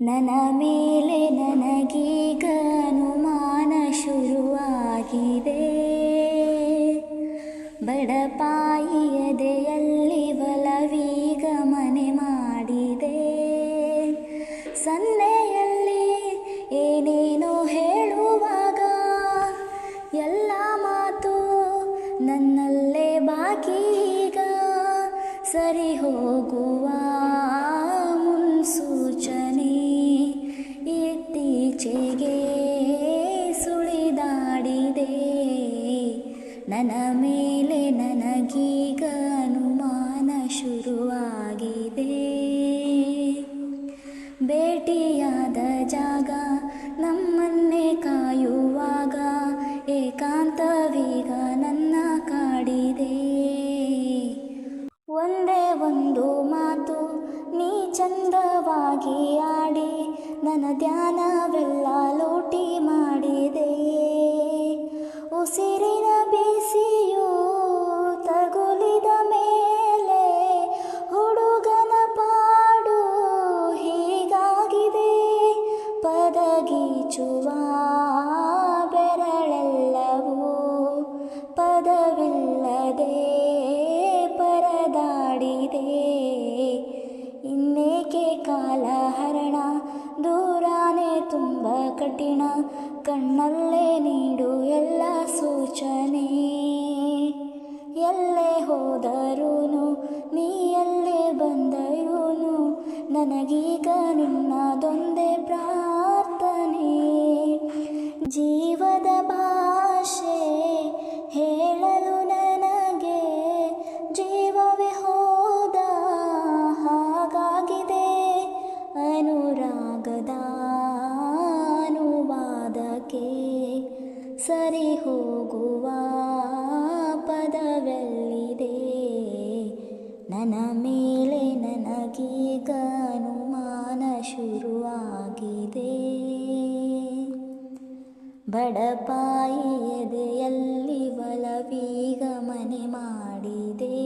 ನನ್ನ ಮೇಲೆ ನನಗೀಗ ಅನುಮಾನ ಶುರುವಾಗಿದೆ. ಬಡಪಾಯಿ ಎದೆಯಲ್ಲಿ ಒಲವೀಗ ಮನೆ ಮಾಡಿದೆ. ಸನ್ನೆಯಲ್ಲಿ ಏನೇನೋ ಹೇಳುವಾಗ ಎಲ್ಲ ಮಾತು ನನ್ನಲ್ಲೇ ಬಾಕಿ. ಈಗ ಸರಿ ಹೋಗುವ ಮುನ್ಸೂಚನೆ ಇತ್ತೀಚೆಗೆ ಸುಳಿದಾಡಿದೆ. ನನ್ನ ಮೇಲೆ ನನಗೀಗ ಅನುಮಾನ ಶುರುವಾಗಿದೆ. ಭೇಟಿಯಾದ ಜಾಗ ನಮ್ಮನ್ನೇ ಕಾಯುವಾಗ ಏಕಾಂತವೀಗ ನನ್ನ ಕಾಡಿದೆ. ಒಂದೇ ಒಂದು ಮಾತು ನೀ ಚಂದವಾಗಿ ಆಡಿ ನನ್ನ ಧ್ಯಾನವೆಲ್ಲ ಲೂಟಿ ಮಾಡಿದೆ. ಉಸಿರಿನ ಬಿಸಿಯು ತಗುಲಿದ ಮೇಲೆ ಹುಡುಗನ ಪಾಡು ಹೀಗಾಗಿದೆ. ಪದಗೀಚುವ ಬೆರಳೆಲ್ಲವೂ ಪದವಿಲ್ಲದೆ ಪರದಾಡಿದೆ. ಇನ್ನೇಕೆ ಕಾಲಹರಣ ದೂರಾನೇ ತುಂಬ ಕಠಿಣ. ಕಣ್ಣಲ್ಲೇ ನೀಡು ಎಲ್ಲ ಸೂಚನೆ. ಎಲ್ಲೇ ಹೋದರೂನು ನೀ ಎಲ್ಲೇ ಬಂದರೂನು ನನಗೀಗ ನಿನ್ನದೊಂದೇ ಪ್ರಾರ್ಥನೆ. ಜೀವದ ಭಾಷೆ ಹೇಳಲು ನನಗೆ ಜೀವವೇ ಹೋದ ಹಾಗಾಗಿದೆ. ಅನುರಾಗದ ಅನುವಾದಕ್ಕೆ ಸರಿ ಹೋಗುವ ಪದವೆಲ್ಲಿದೆ. ನನ್ನ ಮೇಲೆ ನನಗೀಗ ಅನುಮಾನ ಶುರುವಾಗಿದೆ. ಬಡಪಾಯಿ ಎದೆಯಲ್ಲಿ ಒಲವೀಗ ಮನೆ ಮಾಡಿದೆ.